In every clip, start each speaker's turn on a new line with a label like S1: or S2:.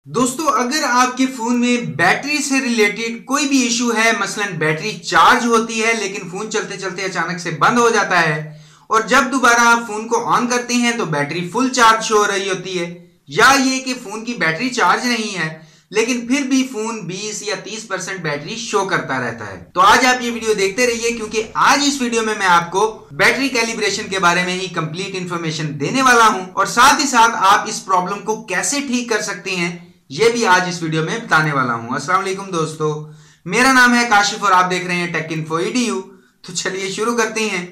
S1: दोस्तों, अगर आपके फोन में बैटरी से रिलेटेड कोई भी इशू है, मसलन बैटरी चार्ज होती है लेकिन फोन चलते चलते अचानक से बंद हो जाता है और जब दोबारा आप फोन को ऑन करते हैं तो बैटरी फुल चार्ज शो हो रही होती है, या ये कि फोन की बैटरी चार्ज नहीं है लेकिन फिर भी फोन 20 या 30% बैटरी शो करता रहता है, तो आज आप ये वीडियो देखते रहिए क्योंकि आज इस वीडियो में मैं आपको बैटरी कैलिब्रेशन के बारे में ही कंप्लीट इंफॉर्मेशन देने वाला हूं और साथ ही साथ आप इस प्रॉब्लम को कैसे ठीक कर सकते हैं ये भी आज इस वीडियो में बताने वाला हूं। अस्सलाम वालेकुम दोस्तों, मेरा नाम है काशिफ और आप देख रहे हैं टेक इन्फो EDU। तो चलिए शुरू करते हैं।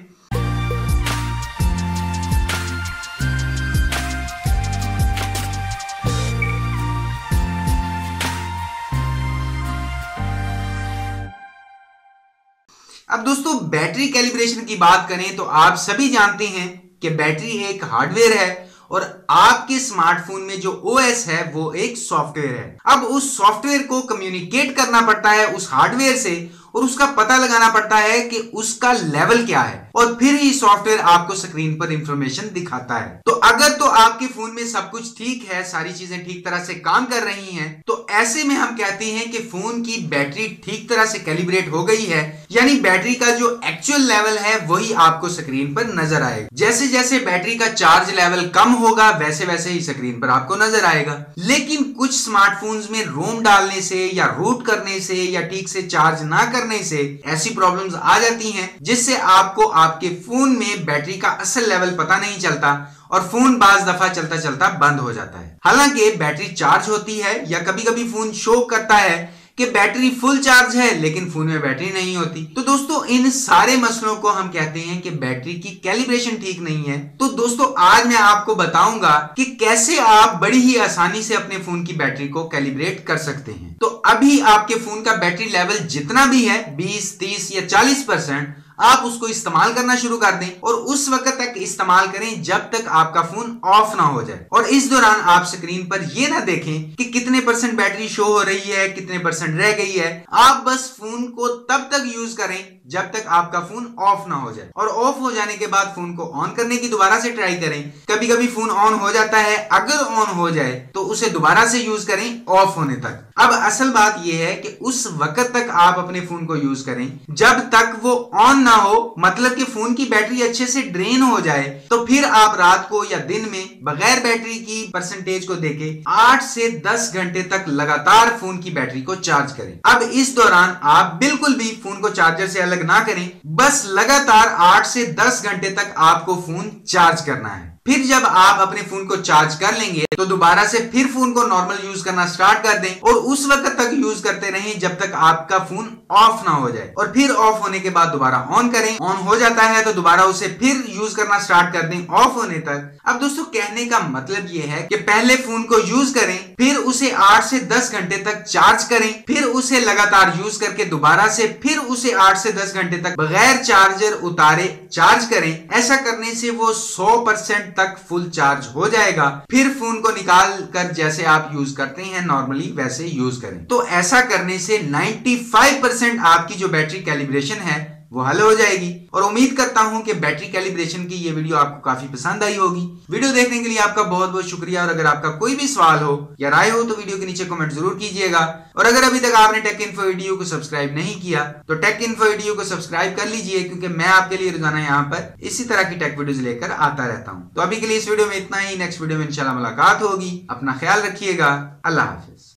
S1: अब दोस्तों, बैटरी कैलिब्रेशन की बात करें तो आप सभी जानते हैं कि बैटरी एक हार्डवेयर है और आपके स्मार्टफोन में जो OS है वो एक सॉफ्टवेयर है। अब उस सॉफ्टवेयर को कम्युनिकेट करना पड़ता है उस हार्डवेयर से और उसका पता लगाना पड़ता है कि उसका लेवल क्या है और फिर ही सॉफ्टवेयर आपको स्क्रीन पर इंफॉर्मेशन दिखाता है। तो अगर तो आपके फोन में सब कुछ ठीक है, सारी चीजें ठीक तरह से काम कर रही हैं, तो ऐसे में हम कहते हैं कि फोन की बैटरी ठीक तरह से कैलिब्रेट हो गई है, यानी बैटरी का जो एक्चुअल लेवल है वही आपको स्क्रीन पर नजर आएगा। जैसे जैसे बैटरी का चार्ज लेवल कम होगा वैसे वैसे ही स्क्रीन पर आपको नजर आएगा। लेकिन कुछ स्मार्टफोन्स में रोम डालने से या रूट करने से या ठीक से चार्ज ना करने से ऐसी प्रॉब्लम्स आ जाती हैं जिससे आपको आपके फोन में बैटरी का असल लेवल पता नहीं चलता और फोन बाज दफा चलता चलता बंद हो जाता है। हालांकि बैटरी चार्ज होती है या कभी कभी फोन शो करता है कि बैटरी फुल चार्ज है लेकिन फोन में बैटरी नहीं होती। तो दोस्तों, इन सारे मसलों को हम कहते हैं कि बैटरी की कैलिब्रेशन ठीक नहीं है। तो दोस्तों, आज मैं आपको बताऊंगा कि कैसे आप बड़ी ही आसानी से अपने फोन की बैटरी को कैलिब्रेट कर सकते हैं। तो अभी आपके फोन का बैटरी लेवल जितना भी है 20, 30 या 40%, आप उसको इस्तेमाल करना शुरू कर दें और उस वक्त तक इस्तेमाल करें जब तक आपका फोन ऑफ ना हो जाए। और इस दौरान आप स्क्रीन पर ये ना देखें कि कितने परसेंट बैटरी शो हो रही है, कितने परसेंट रह गई है। आप बस फोन को तब तक यूज करें जब तक आपका फोन ऑफ ना हो जाए और ऑफ हो जाने के बाद फोन को ऑन करने की दोबारा से ट्राई करें। कभी कभी फोन ऑन हो जाता है, अगर ऑन हो जाए तो उसे दोबारा से यूज करें ऑफ होने तक। अब असल बात यह है कि उस वक्त तक आप अपने फोन को यूज करें जब तक वो ऑन ना हो, मतलब कि फोन की बैटरी अच्छे से ड्रेन हो जाए। तो फिर आप रात को या दिन में बगैर बैटरी की परसेंटेज को देके 8 से 10 घंटे तक लगातार फोन की बैटरी को चार्ज करें। अब इस दौरान आप बिल्कुल भी फोन को चार्जर से अलग ना करें, बस लगातार 8 से 10 घंटे तक आपको फोन चार्ज करना है। फिर जब आप अपने फोन को चार्ज कर लेंगे तो दोबारा से फिर फोन को नॉर्मल यूज करना स्टार्ट कर दें और उस वक्त तक यूज करते रहें जब तक आपका फोन ऑफ ना हो जाए। और फिर ऑफ होने के बाद दोबारा ऑन करें, ऑन हो जाता है तो दोबारा उसे फिर यूज करना स्टार्ट कर दें ऑफ होने तक। अब दोस्तों, कहने का मतलब यह है कि पहले फोन को यूज करें, फिर उसे 8 से 10 घंटे तक चार्ज करें, फिर उसे लगातार यूज करके दोबारा से फिर उसे 8 से 10 घंटे तक बगैर चार्जर उतारे चार्ज करें। ऐसा करने से वो 100% तक फुल चार्ज हो जाएगा। फिर फोन को निकाल कर जैसे आप यूज करते हैं नॉर्मली वैसे यूज करें। तो ऐसा करने से 95% आपकी जो बैटरी कैलिब्रेशन है वो हल हो जाएगी। और उम्मीद करता हूं कि बैटरी कैलिब्रेशन की ये वीडियो आपको काफी पसंद आई होगी। वीडियो देखने के लिए आपका बहुत बहुत शुक्रिया और अगर आपका कोई भी सवाल हो या राय हो तो वीडियो के नीचे कमेंट जरूर कीजिएगा। और अगर अभी तक आपने टेक इन्फो EDU को सब्सक्राइब नहीं किया तो टेक इन्फो EDU को सब्सक्राइब कर लीजिए, क्योंकि मैं आपके लिए रोजाना यहाँ पर इसी तरह की टेक वीडियोस लेकर आता रहता हूँ। तो अभी के लिए इस वीडियो में इतना ही। नेक्स्ट वीडियो में इंशाल्लाह मुलाकात होगी। अपना ख्याल रखिएगा। अल्लाह हाफिज।